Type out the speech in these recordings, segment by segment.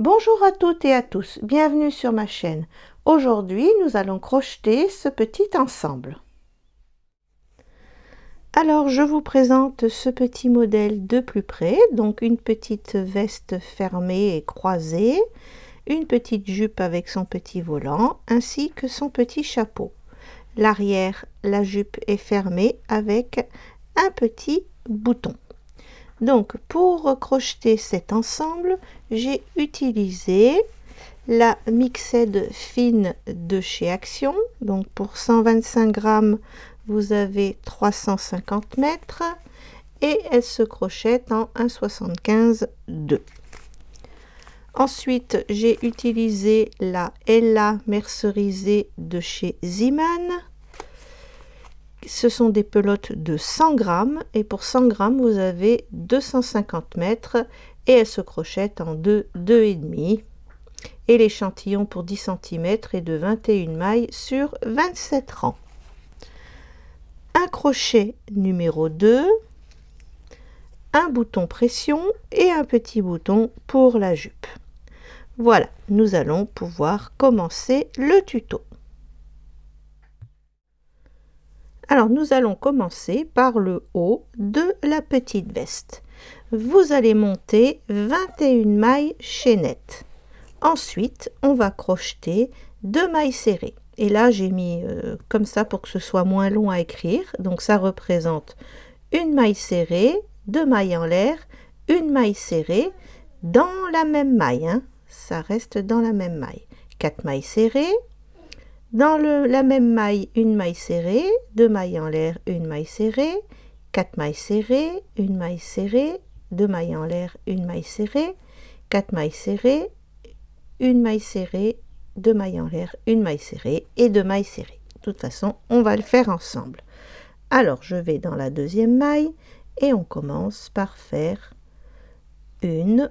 Bonjour à toutes et à tous, bienvenue sur ma chaîne. Aujourd'hui, nous allons crocheter ce petit ensemble. Alors, je vous présente ce petit modèle de plus près. Donc, une petite veste fermée et croisée, une petite jupe avec son petit volant, ainsi que son petit chapeau. L'arrière, la jupe est fermée avec un petit bouton. Donc, pour crocheter cet ensemble, j'ai utilisé la mixette fine de chez Action. Donc, pour 125 grammes, vous avez 350 mètres et elle se crochette en 1,75 2. Ensuite, j'ai utilisé la Ella mercerisée de chez Ziman. Ce sont des pelotes de 100 grammes et pour 100 grammes, vous avez 250 mètres et elles se crochettent en 2,5. Et l'échantillon pour 10 cm est de 21 mailles sur 27 rangs. Un crochet numéro 2, un bouton pression et un petit bouton pour la jupe. Voilà, nous allons pouvoir commencer le tuto. Alors, nous allons commencer par le haut de la petite veste. Vous allez monter 21 mailles chaînettes. Ensuite, on va crocheter 2 mailles serrées. Et là, j'ai mis comme ça pour que ce soit moins long à écrire. Donc, ça représente une maille serrée, 2 mailles en l'air, une maille serrée dans la même maille. Ça reste dans la même maille. 4 mailles serrées. Dans la même maille, une maille serrée, 2 mailles en l'air, une maille serrée, 4 mailles serrées, une maille serrée, 2 mailles en l'air, une maille serrée, 4 mailles serrées, une maille serrée, 2 mailles en l'air, une maille serrée et 2 mailles serrées. De toute façon, on va le faire ensemble. Alors, je vais dans la deuxième maille et on commence par faire 1,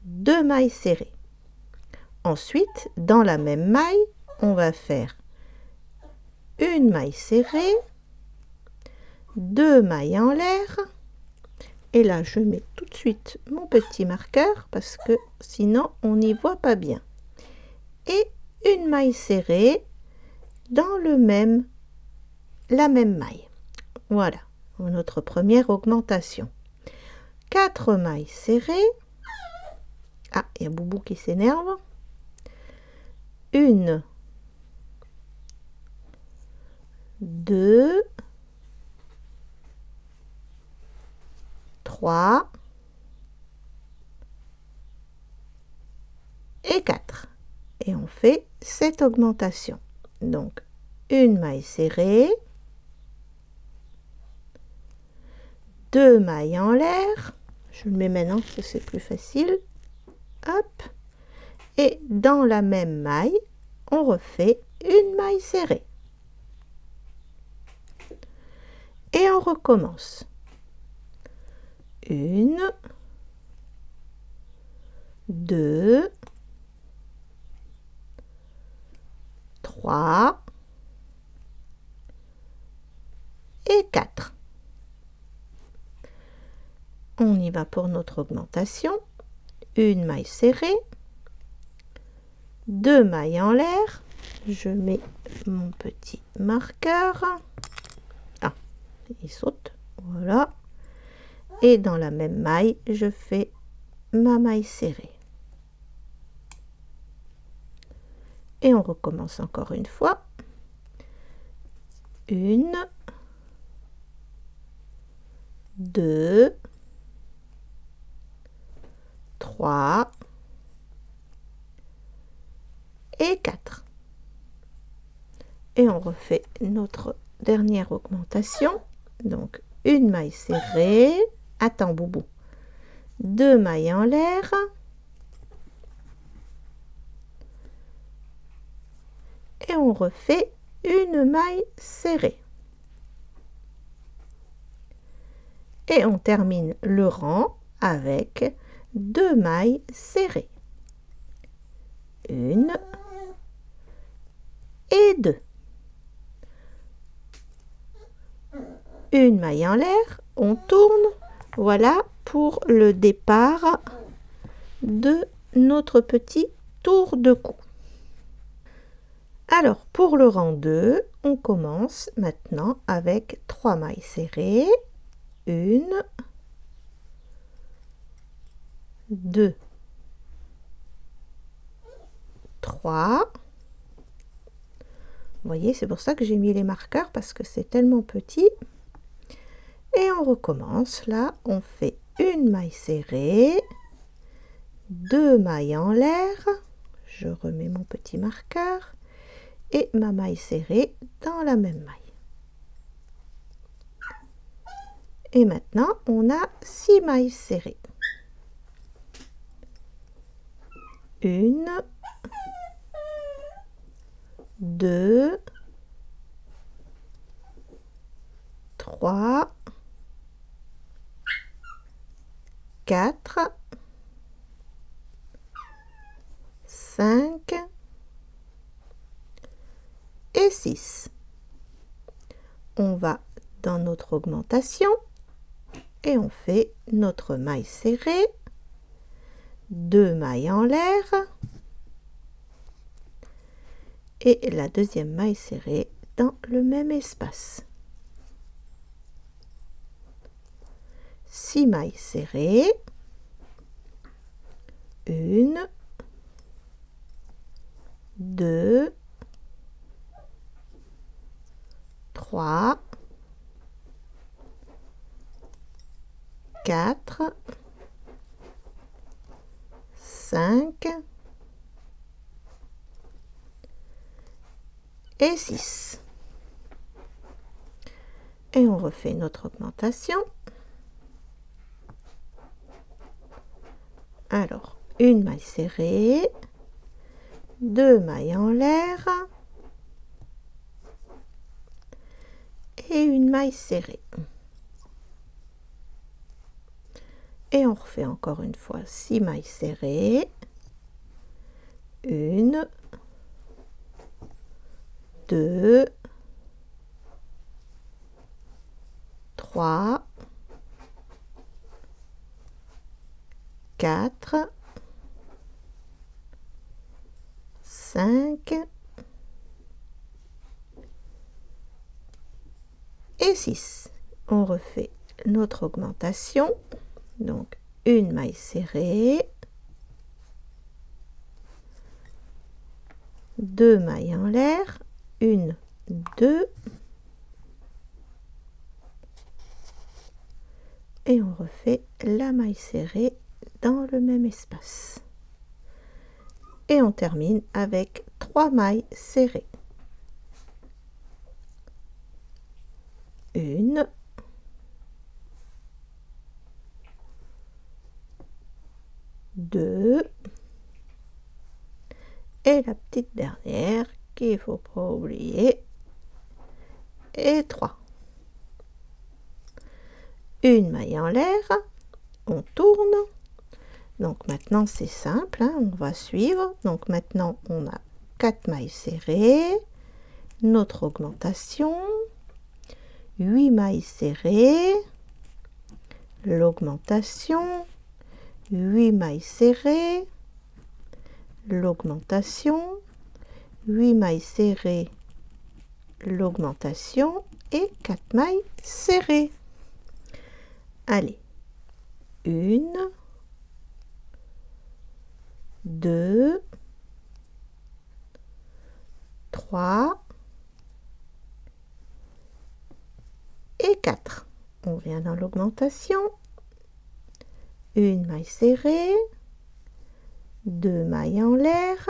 2 mailles serrées. Ensuite, dans la même maille, on va faire une maille serrée, 2 mailles en l'air. Et là, je mets tout de suite mon petit marqueur parce que sinon, on n'y voit pas bien. Et une maille serrée dans la même maille. Voilà, notre première augmentation. 4 mailles serrées. Ah, il y a Boubou qui s'énerve. 1, 2, 3 et 4. Et on fait cette augmentation. Donc, une maille serrée, 2 mailles en l'air. Je le mets maintenant parce que c'est plus facile. Hop. Et dans la même maille, on refait une maille serrée. Et on recommence. 1, 2, 3 et 4. On y va pour notre augmentation. Une maille serrée, 2 mailles en l'air. Je mets mon petit marqueur. Ah, il saute. Voilà. Et dans la même maille, je fais ma maille serrée. Et on recommence encore une fois. 1, 2, 3 et 4. Et on refait notre dernière augmentation. Donc, une maille serrée. Attends, Boubou. 2 mailles en l'air. Et on refait une maille serrée. Et on termine le rang avec 2 mailles serrées. 1 et 2. Une maille en l'air, on tourne. Voilà pour le départ de notre petit tour de cou. Alors pour le rang 2, on commence maintenant avec 3 mailles serrées, 1, 2, 3. Vous voyez, c'est pour ça que j'ai mis les marqueurs parce que c'est tellement petit. Et on recommence. Là, on fait une maille serrée, 2 mailles en l'air. Je remets mon petit marqueur et ma maille serrée dans la même maille. Et maintenant, on a 6 mailles serrées. 1, 2, 3, 4, 5 et 6. On va dans notre augmentation et on fait notre maille serrée, 2 mailles en l'air et la deuxième maille serrée dans le même espace. 6 mailles serrées, 1, 2, 3, 4, 5 et 6. Et on refait notre augmentation. Alors, une maille serrée, 2 mailles en l'air et une maille serrée. Et on refait encore une fois 6 mailles serrées, 1, 2, 3, 4, 5 et 6. On refait notre augmentation. Donc une maille serrée, 2 mailles en l'air, 1, 2 et on refait la maille serrée dans le même espace. Et on termine avec 3 mailles serrées. 1, 2 et la petite dernière qu'il ne faut pas oublier, et 3. Une maille en l'air, on tourne. Donc maintenant c'est simple, hein, on va suivre. Donc maintenant on a 4 mailles serrées, notre augmentation, 8 mailles serrées, l'augmentation, 8 mailles serrées, l'augmentation, 8 mailles serrées, l'augmentation et 4 mailles serrées. Allez, 1, 2, 3 et 4. On vient dans l'augmentation, une maille serrée, 2 mailles en l'air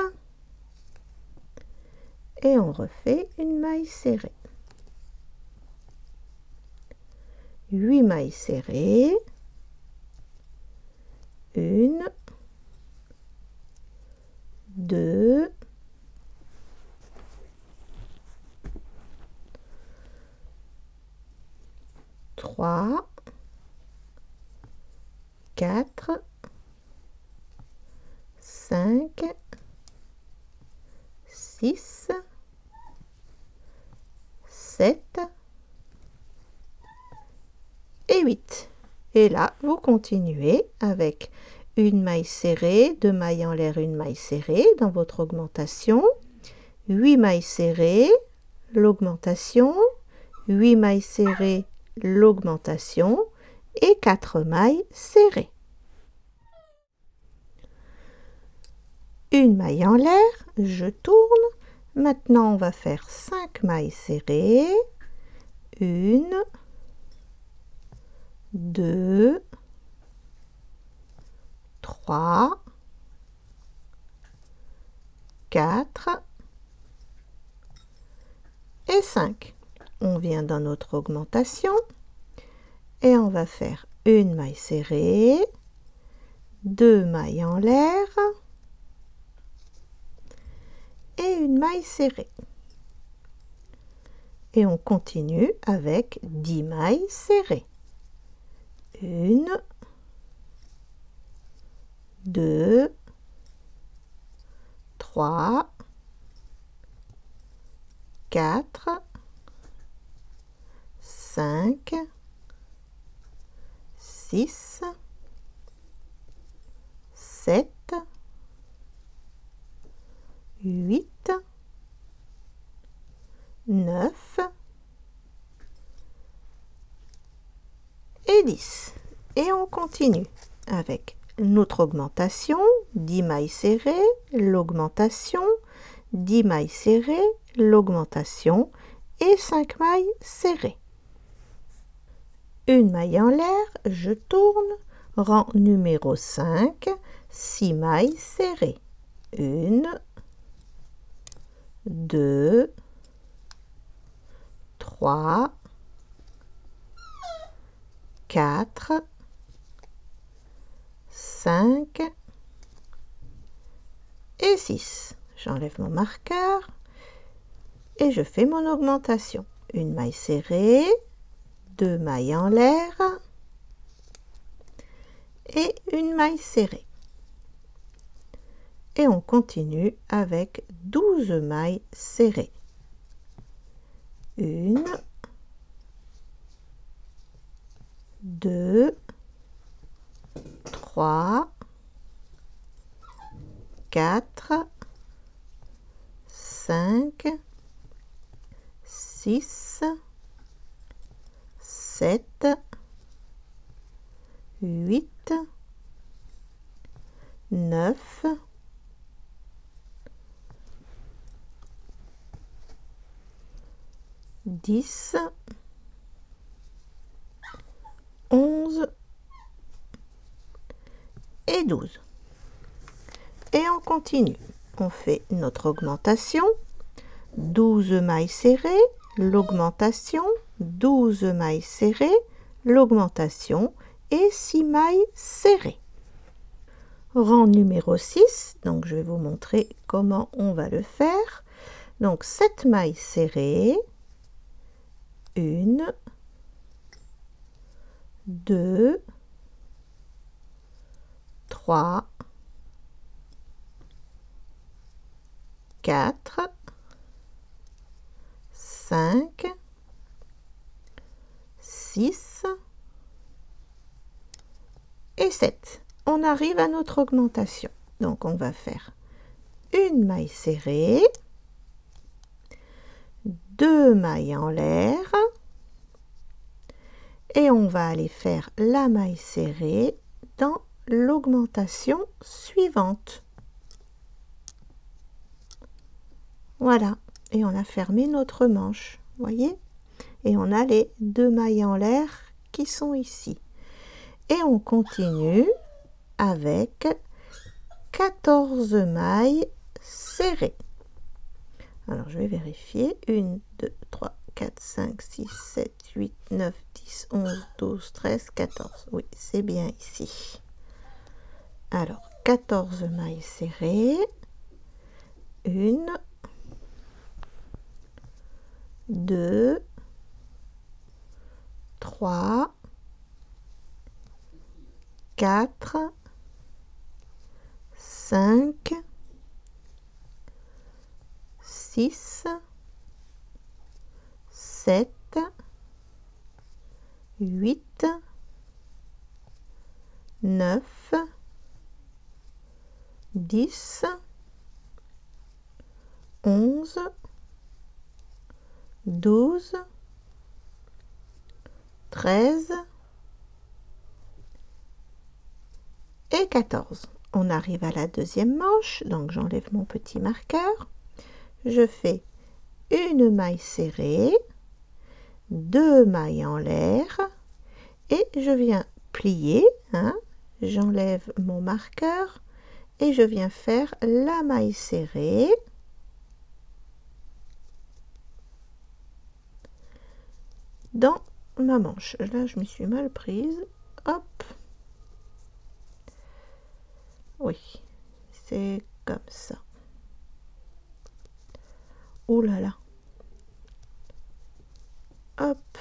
et on refait une maille serrée. 8 mailles serrées, 1, 2, 3, 4, 5, 6, 7 et 8. Et là, vous continuez avec une maille serrée, 2 mailles en l'air, une maille serrée dans votre augmentation, 8 mailles serrées, l'augmentation, 8 mailles serrées, l'augmentation et 4 mailles serrées. Une maille en l'air, je tourne. Maintenant, on va faire 5 mailles serrées. 1, 2, 3, 4 et 5. On vient dans notre augmentation et on va faire une maille serrée, 2 mailles en l'air et une maille serrée. Et on continue avec 10 mailles serrées. 1, 2, 3, 4, 5, 6, 7, 8, 9 et 10. Et on continue avec notre augmentation, 10 mailles serrées, l'augmentation, 10 mailles serrées, l'augmentation et 5 mailles serrées. Une maille en l'air, je tourne, rang numéro 5, 6 mailles serrées. 1, 2, 3, 4, 5 et 6. J'enlève mon marqueur et je fais mon augmentation. Une maille serrée, 2 mailles en l'air et une maille serrée. Et on continue avec 12 mailles serrées. 1, 2, 3, 4, 5, 6, 7, 8, 9, 10, 11 et 12. Et on continue. On fait notre augmentation, 12 mailles serrées, l'augmentation, 12 mailles serrées, l'augmentation et 6 mailles serrées. Rang numéro 6, donc je vais vous montrer comment on va le faire. Donc 7 mailles serrées, 1, 2, 3, 4, 5, 6 et 7. On arrive à notre augmentation. Donc on va faire une maille serrée, 2 mailles en l'air et on va aller faire la maille serrée dans l'augmentation suivante. Voilà, et on a fermé notre manche, voyez? Et on a les 2 mailles en l'air qui sont ici. Et on continue avec 14 mailles serrées. Alors je vais vérifier. 1, 2, 3, 4, 5, 6, 7, 8, 9, 10, 11, 12, 13, 14. Oui, c'est bien ici. Alors, 14 mailles serrées. 1, 2, 3, 4, 5, 6, 7, 8, 9, 10, 11, 12, 13 et 14. On arrive à la deuxième manche, donc j'enlève mon petit marqueur. Je fais une maille serrée, 2 mailles en l'air et je viens plier, hein. J'enlève mon marqueur et je viens faire la maille serrée. Dans ma manche. Là, je me suis mal prise. Hop. Oui, c'est comme ça. Oh là là. Hop.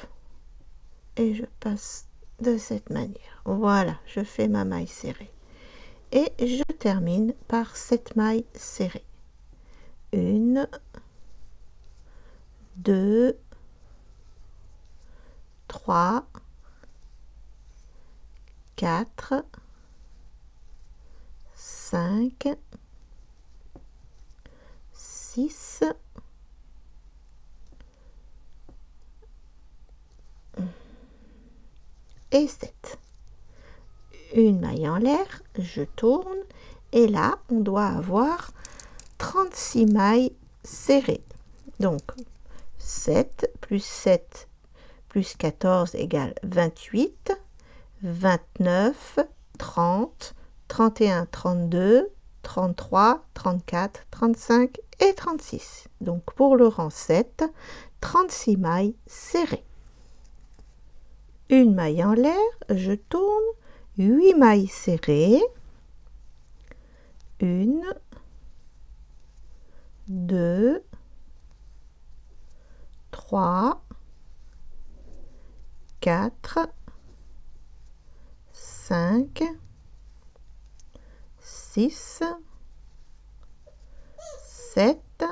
Et je passe de cette manière. Voilà, je fais ma maille serrée. Et je termine par cette maille serrée. 1, 2, 3, 4, 5, 6, et 7. Une maille en l'air, je tourne et là on doit avoir 36 mailles serrées. Donc 7 plus 7 plus 14 égale 28, 29, 30, 31, 32, 33, 34, 35 et 36. Donc pour le rang 7, 36 mailles serrées. Une maille en l'air, je tourne, 8 mailles serrées, 1, 2, 3, 4, 5, 6, 7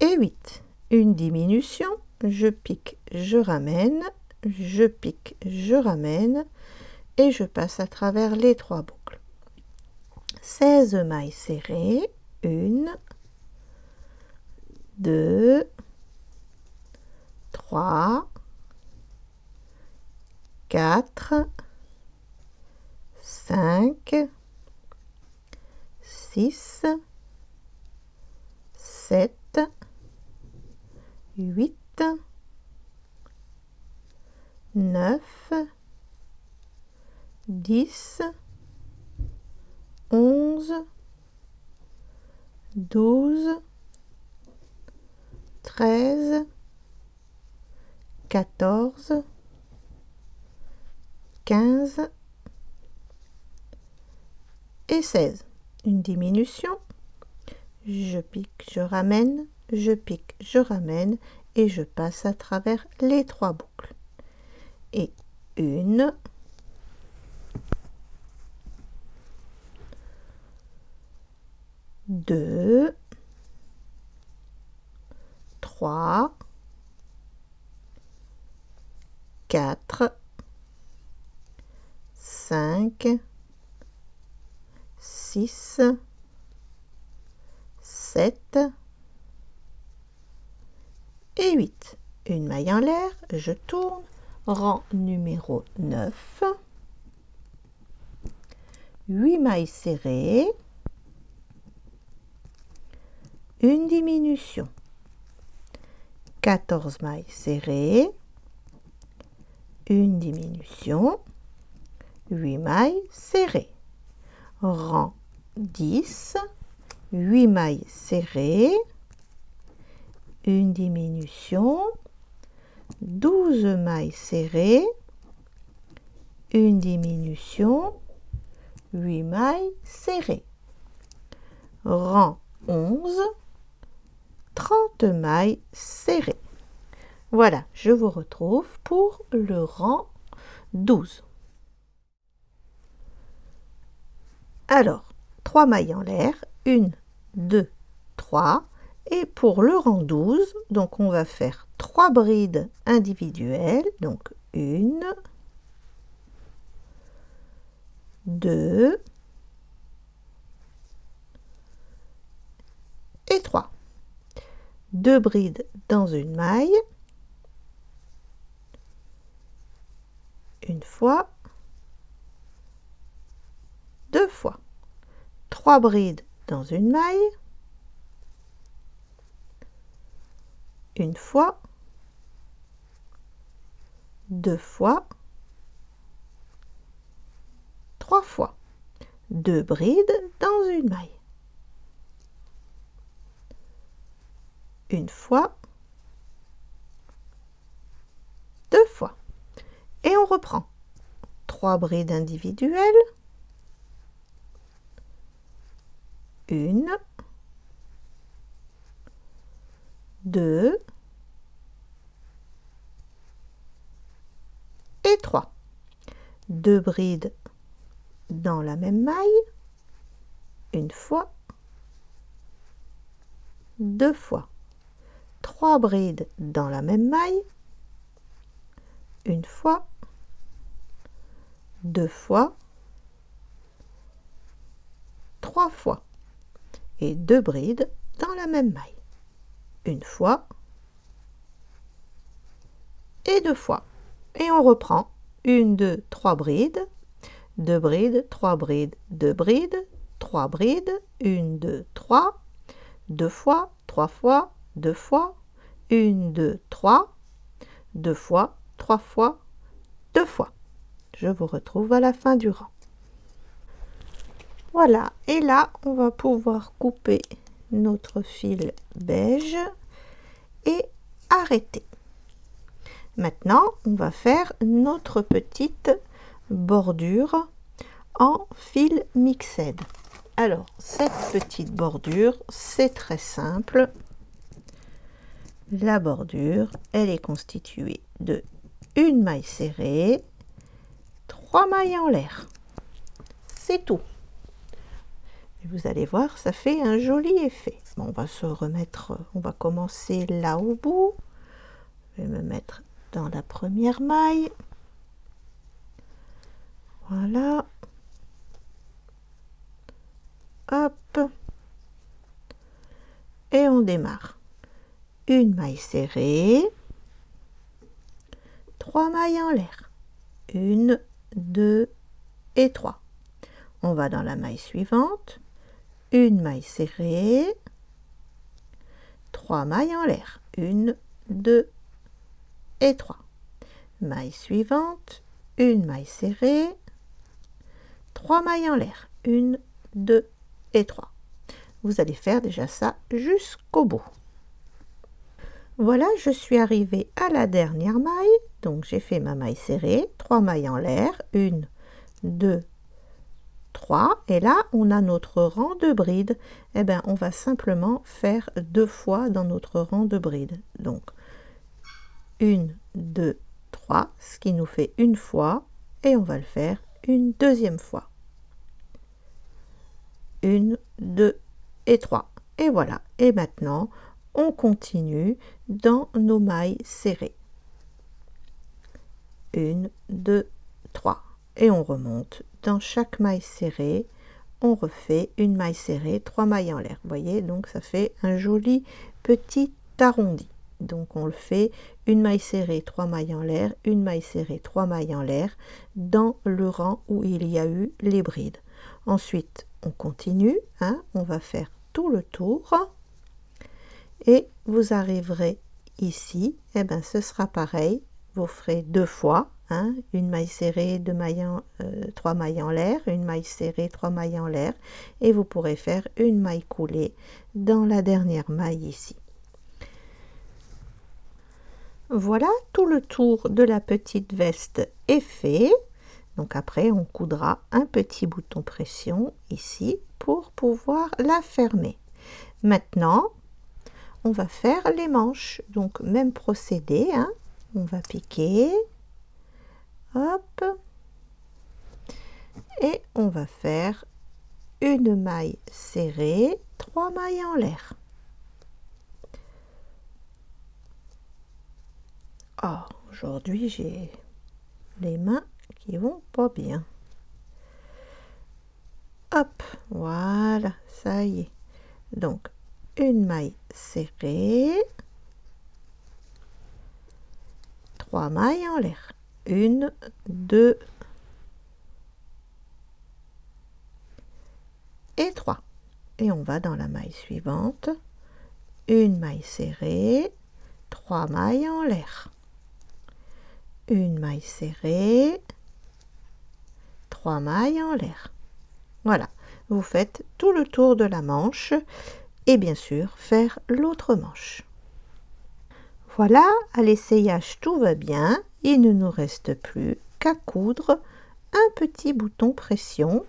et 8. Une diminution, je pique, je ramène, je pique, je ramène et je passe à travers les 3 boucles. 16 mailles serrées, 1, 2, 3, 4, 5, 6, 7, 8, 9, 10, 11, 12, 13, 14, 15 et 16. Une diminution, je pique, je ramène, je pique, je ramène et je passe à travers les 3 boucles. Et 1, 2, 3, 4, 5, 6, 7 et 8. Une maille en l'air, je tourne, rang numéro 9, 8 mailles serrées, une diminution, 14 mailles serrées, une diminution, 8 mailles serrées, rang 10, 8 mailles serrées, une diminution, 12 mailles serrées, une diminution, 8 mailles serrées, rang 11, 30 mailles serrées. Voilà, je vous retrouve pour le rang 12. Alors, 3 mailles en l'air, 1, 2, 3. Et pour le rang 12, donc on va faire 3 brides individuelles. Donc 1, 2, et 3. 2 brides dans une maille, une fois, 2 fois, 3 brides dans une maille, une fois, 2 fois, 3 fois, 2 brides dans une maille, une fois, 2 fois, et on reprend 3 brides individuelles, une, 2 et 3, 2 brides dans la même maille, une fois, 2 fois, 3 brides dans la même maille, une fois, 2 fois, 3 fois, et 2 brides dans la même maille, une fois et 2 fois, et on reprend 1, 2, 3 brides, 2 brides, 3 brides, 2 brides, 3 brides, 1, 2, 3, 2 fois, 3 fois, 2 fois, 1, 2, 3, 2 fois, 3 fois, 2 fois. Je vous retrouve à la fin du rang. Voilà, et là, on va pouvoir couper notre fil beige et arrêter. Maintenant, on va faire notre petite bordure en fil mixed. Alors, cette petite bordure, c'est très simple. La bordure, elle est constituée de une maille serrée, 3 mailles en l'air. C'est tout. Et vous allez voir, ça fait un joli effet. Bon, on va se remettre, on va commencer là au bout. Je vais me mettre dans la première maille. Voilà. Hop. Et on démarre. Une maille serrée, 3 mailles en l'air. 1, 2 et 3. On va dans la maille suivante. Une maille serrée, 3 mailles en l'air. 1, 2 et 3. Maille suivante, une maille serrée, 3 mailles en l'air. 1, 2 et 3. Vous allez faire déjà ça jusqu'au bout. Voilà, je suis arrivée à la dernière maille. Donc j'ai fait ma maille serrée, 3 mailles en l'air, 1, 2, 3. Et là, on a notre rang de brides. Eh bien, on va simplement faire 2 fois dans notre rang de brides. Donc, 1, 2, 3, ce qui nous fait une fois. Et on va le faire une deuxième fois. 1, 2 et 3. Et voilà. Et maintenant, on continue dans nos mailles serrées. 1, 2, 3. Et on remonte. Dans chaque maille serrée, on refait une maille serrée, 3 mailles en l'air. Vous voyez, donc ça fait un joli petit arrondi. Donc on le fait une maille serrée, 3 mailles en l'air, une maille serrée, 3 mailles en l'air dans le rang où il y a eu les brides. Ensuite, on continue, hein, on va faire tout le tour et vous arriverez ici, et ben ce sera pareil, vous ferez 2 fois, hein, une maille serrée, 3 mailles en l'air, une maille serrée, 3 mailles en l'air, et vous pourrez faire une maille coulée dans la dernière maille ici. Voilà, tout le tour de la petite veste est fait. Donc après, on coudra un petit bouton pression ici pour pouvoir la fermer. Maintenant, on va faire les manches. Donc même procédé, hein. On va piquer, hop, et on va faire une maille serrée, 3 mailles en l'air. Oh, aujourd'hui j'ai les mains qui vont pas bien. Hop, voilà, ça y est. Donc une maille serrée, 3 mailles en l'air, 1, 2 et 3. Et on va dans la maille suivante, une maille serrée, 3 mailles en l'air, une maille serrée, 3 mailles en l'air. Voilà, vous faites tout le tour de la manche et bien sûr faire l'autre manche. Voilà, à l'essayage tout va bien, il ne nous reste plus qu'à coudre un petit bouton pression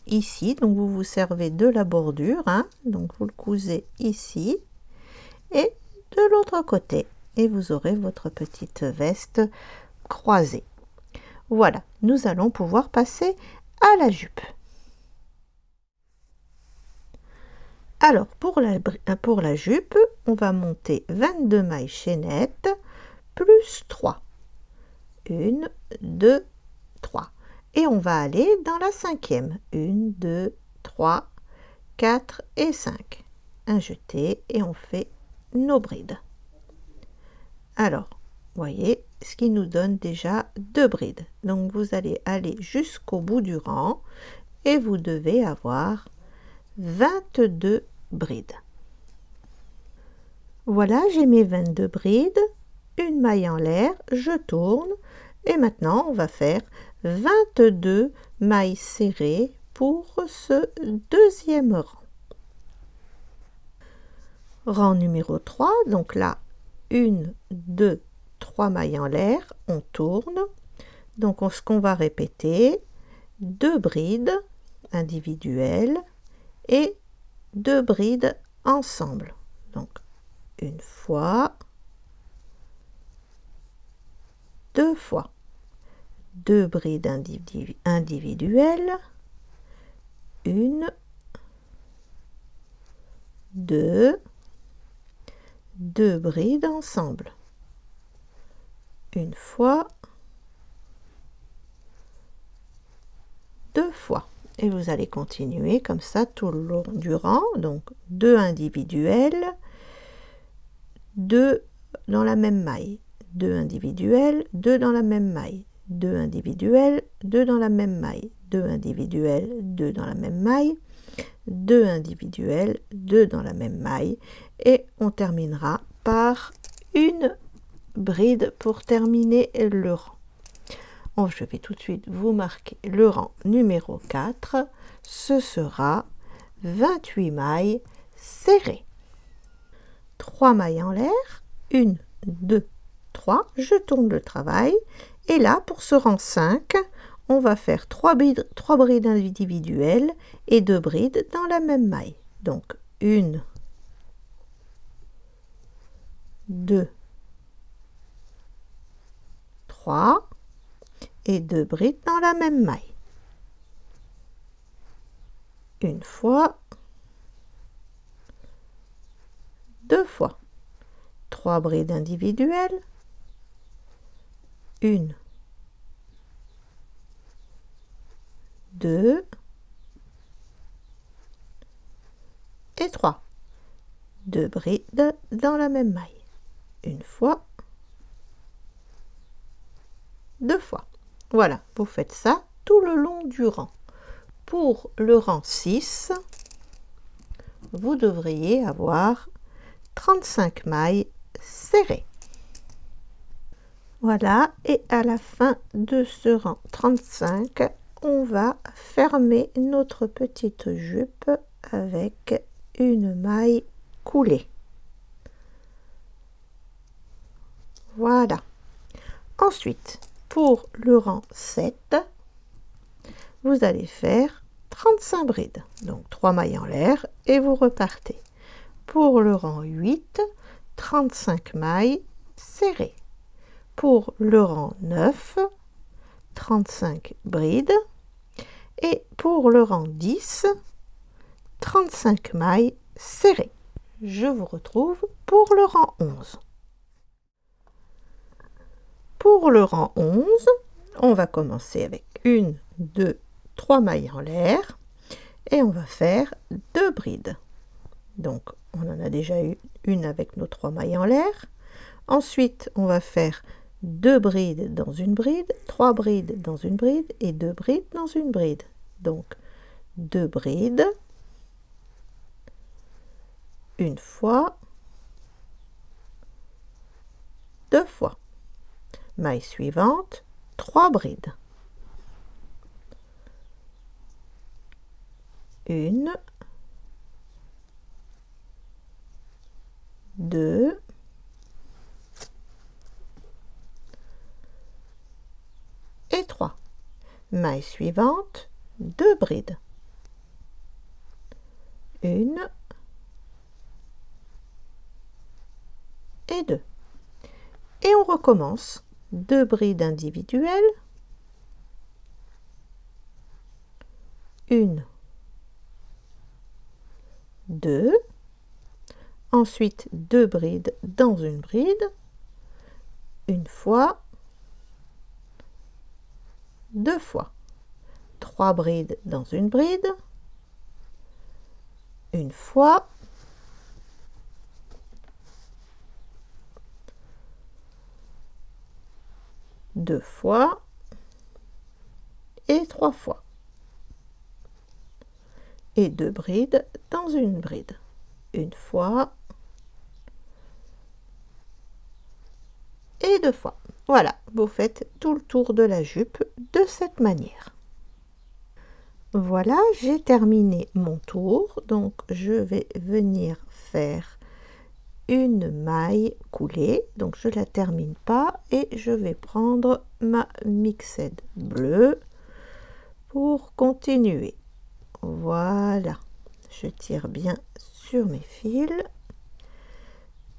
ici, donc vous vous servez de la bordure, donc vous le cousez ici et de l'autre côté et vous aurez votre petite veste croisée. Voilà, nous allons pouvoir passer à la jupe. Alors pour la jupe, on va monter 22 mailles chaînettes plus 3. 1, 2, 3. Et on va aller dans la cinquième. 1, 2, 3, 4 et 5. Un jeté et on fait nos brides. Alors, voyez, ce qui nous donne déjà 2 brides. Donc vous allez aller jusqu'au bout du rang et vous devez avoir 22 brides. Voilà, j'ai mes 22 brides, une maille en l'air, je tourne et maintenant on va faire 22 mailles serrées pour ce deuxième rang. Rang numéro 3, donc là 1, 2, 3 mailles en l'air, on tourne. Donc ce qu'on va répéter, 2 brides individuelles et 2 brides ensemble. Donc une fois, 2 fois, 2 brides individuelles, 1, 2, 2 brides ensemble, une fois, 2 fois. Et vous allez continuer comme ça tout le long du rang. Donc 2 individuels, 2 dans la même maille, 2 individuels, 2 dans la même maille, 2 individuels, 2 dans la même maille, 2 individuels, 2 dans la même maille, 2 individuels, 2 dans la même maille et on terminera par une bride pour terminer le rang. Je vais tout de suite vous marquer le rang numéro 4. Ce sera 28 mailles serrées. 3 mailles en l'air, 1, 2, 3. Je tourne le travail. Et là, pour ce rang 5, on va faire 3 brides individuelles et 2 brides dans la même maille. Donc 1, 2, 3. Et 2 brides dans la même maille. Une fois, 2 fois, 3 brides individuelles, 1, 2 et 3. 2 brides dans la même maille. Une fois, 2 fois. Voilà, vous faites ça tout le long du rang. Pour le rang 6, vous devriez avoir 35 mailles serrées. Voilà, et à la fin de ce rang 35, on va fermer notre petite jupe avec une maille coulée. Voilà. Ensuite, pour le rang 7, vous allez faire 35 brides, donc 3 mailles en l'air et vous repartez. Pour le rang 8, 35 mailles serrées. Pour le rang 9, 35 brides. Et pour le rang 10, 35 mailles serrées. Je vous retrouve pour le rang 11. Pour le rang 11, on va commencer avec 1, 2, 3 mailles en l'air et on va faire 2 brides. Donc on en a déjà eu une avec nos 3 mailles en l'air. Ensuite, on va faire 2 brides dans une bride, 3 brides dans une bride et 2 brides dans une bride. Donc 2 brides, une fois, 2 fois. Maille suivante, 3 brides. Une, 2, et 3. Maille suivante, 2 brides. Une et 2. Et on recommence. 2 brides individuelles. Une, 2. Ensuite, 2 brides dans une bride. Une fois, 2 fois. 3 brides dans une bride. Une fois, 2 fois et 3 fois. Et 2 brides dans une bride. Une fois et 2 fois. Voilà, vous faites tout le tour de la jupe de cette manière. Voilà, j'ai terminé mon tour, donc je vais venir faire une maille coulée, donc je la termine pas et je vais prendre ma mixed bleue pour continuer. Voilà, je tire bien sur mes fils,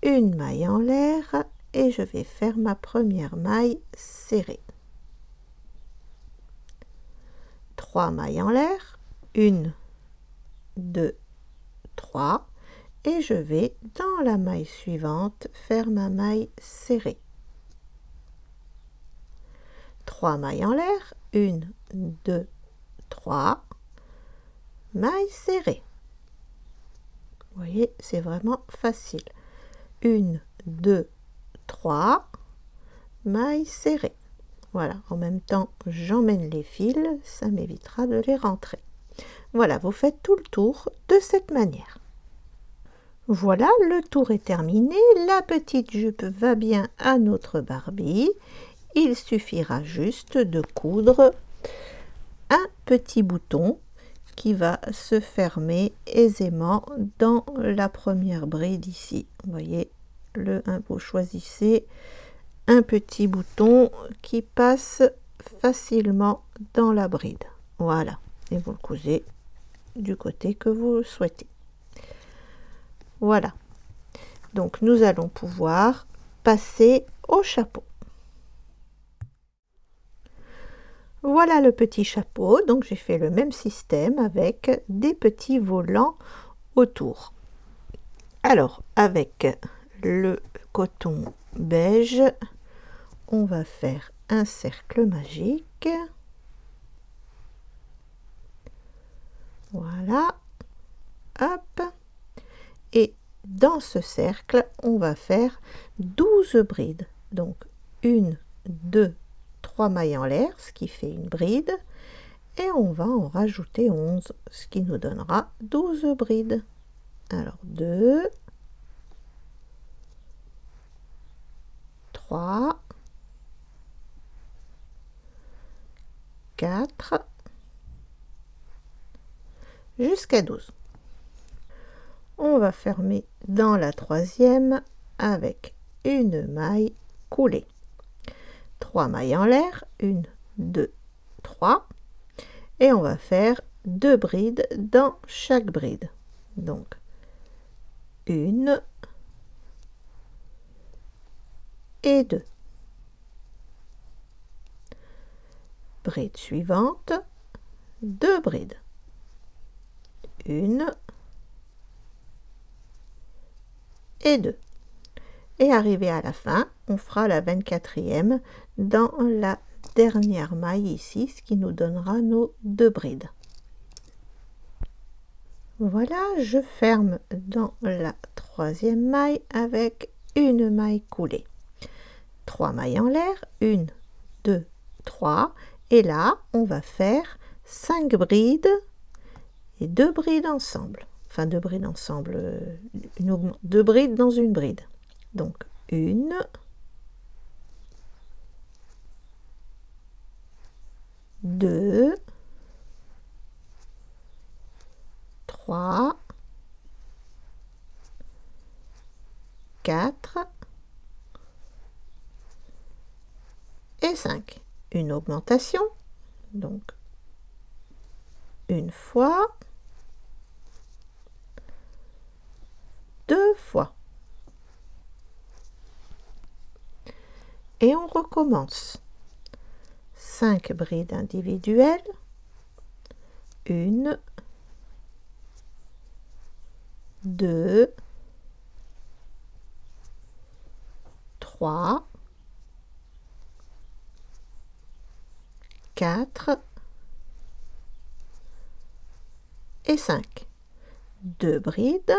une maille en l'air et je vais faire ma première maille serrée. 3 mailles en l'air, 1, 2, 3 et je vais dans la maille suivante faire ma maille serrée. 3 mailles en l'air, 1, 2, 3, maille serrée. Vous voyez, c'est vraiment facile. 1, 2, 3, maille serrée. Voilà, en même temps, j'emmène les fils, ça m'évitera de les rentrer. Voilà, vous faites tout le tour de cette manière. Voilà, le tour est terminé. La petite jupe va bien à notre Barbie. Il suffira juste de coudre un petit bouton qui va se fermer aisément dans la première bride ici. Vous voyez, vous choisissez un petit bouton qui passe facilement dans la bride. Voilà, et vous le cousez du côté que vous souhaitez. Voilà, donc nous allons pouvoir passer au chapeau. Voilà le petit chapeau, donc j'ai fait le même système avec des petits volants autour. Alors, avec le coton beige, on va faire un cercle magique. Voilà, hop, et dans ce cercle, on va faire 12 brides. Donc, 1, 2, 3 mailles en l'air, ce qui fait une bride, et on va en rajouter 11, ce qui nous donnera 12 brides. Alors, 2, 3, 4, jusqu'à 12. On va fermer dans la troisième avec une maille coulée. 3 mailles en l'air, 1, 2, 3. Et on va faire 2 brides dans chaque bride. Donc, 1 et 2. Bride suivante, 2 brides. 1 et 2. Et arrivé à la fin, on fera la 24e dans la dernière maille ici, ce qui nous donnera nos 2 brides. Voilà, je ferme dans la troisième maille avec une maille coulée. 3 mailles en l'air, 1, 2, 3. Et là, on va faire 5 brides et 2 brides ensemble. Enfin, 2 brides ensemble, 2 brides dans une bride. Donc, 1, 2, 3, 4 et 5. Une augmentation, donc une fois, 2 fois. Et on recommence. 5 brides individuelles, 1, 2, 3, 4 et 5. 2 brides,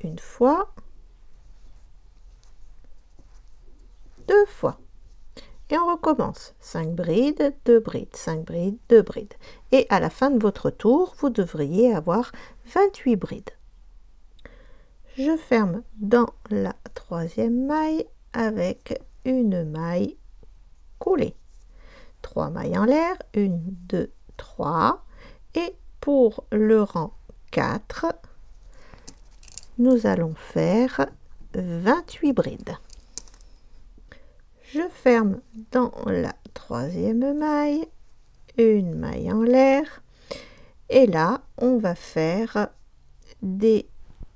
une fois, 2 fois. Et on recommence. 5 brides, 2 brides, 5 brides, 2 brides. Et à la fin de votre tour, vous devriez avoir 28 brides. Je ferme dans la troisième maille avec une maille coulée. 3 mailles en l'air, 1, 2, 3. Et pour le rang 4, nous allons faire 28 brides. Je ferme dans la troisième maille, une maille en l'air. Et là, on va faire des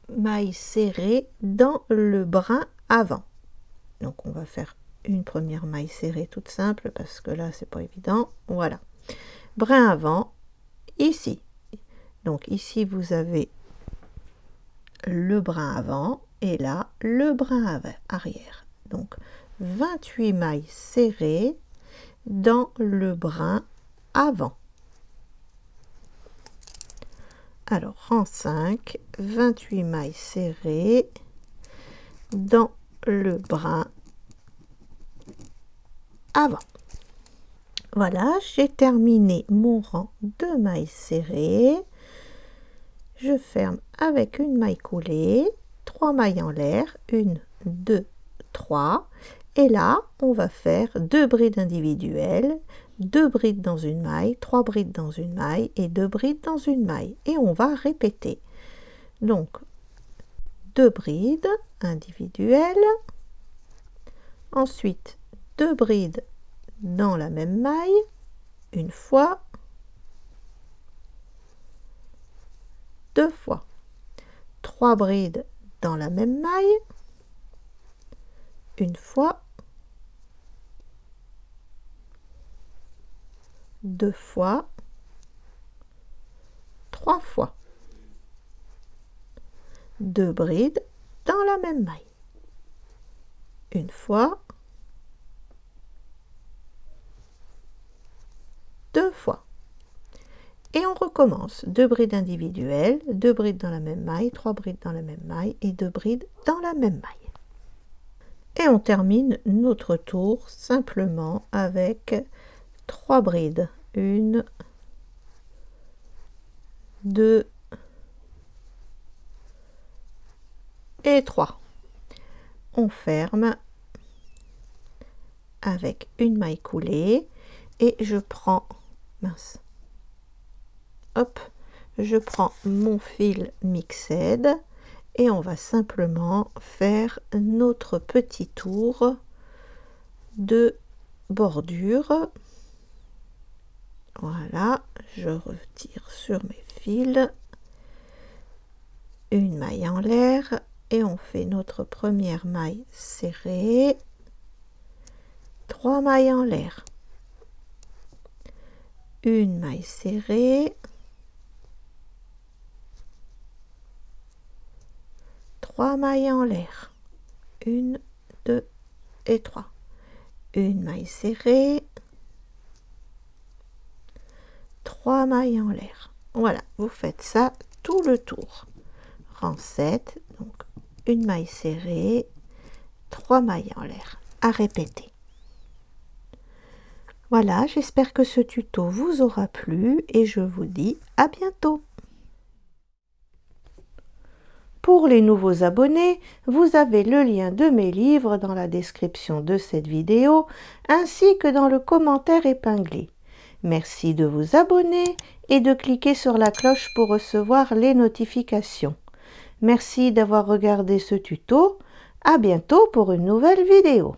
mailles serrées dans le brin avant. Donc on va faire une première maille serrée toute simple parce que là c'est pas évident. Voilà, brin avant ici. Donc ici vous avez le brin avant et là le brin arrière. Donc 28 mailles serrées dans le brin avant. Alors rang 5, 28 mailles serrées dans le brin avant. Voilà, j'ai terminé mon rang de mailles serrées. Je ferme avec une maille coulée, 3 mailles en l'air, 1, 2, 3. Et là, on va faire 2 brides individuelles, 2 brides dans une maille, 3 brides dans une maille et 2 brides dans une maille. Et on va répéter. Donc, 2 brides individuelles, ensuite 2 brides dans la même maille, une fois, 2 fois, 3 brides dans la même maille, une fois, 2 fois, 3 fois, 2 brides dans la même maille, une fois, 2 fois. Et on recommence. 2 brides individuelles, 2 brides dans la même maille, 3 brides dans la même maille et 2 brides dans la même maille. Et on termine notre tour simplement avec 3 brides. 1, 2 et 3. On ferme avec une maille coulée et je prends, mince, hop, je prends mon fil mixed et on va simplement faire notre petit tour de bordure. Voilà, je retire sur mes fils, une maille en l'air et on fait notre première maille serrée, 3 mailles en l'air, une maille serrée, 3 mailles en l'air, 1, 2 et 3, une maille serrée, mailles en l'air. Voilà, vous faites ça tout le tour. Rang 7, donc une maille serrée, 3 mailles en l'air. À répéter. Voilà, j'espère que ce tuto vous aura plu et je vous dis à bientôt. Pour les nouveaux abonnés, vous avez le lien de mes livres dans la description de cette vidéo ainsi que dans le commentaire épinglé. Merci de vous abonner et de cliquer sur la cloche pour recevoir les notifications. Merci d'avoir regardé ce tuto. À bientôt pour une nouvelle vidéo.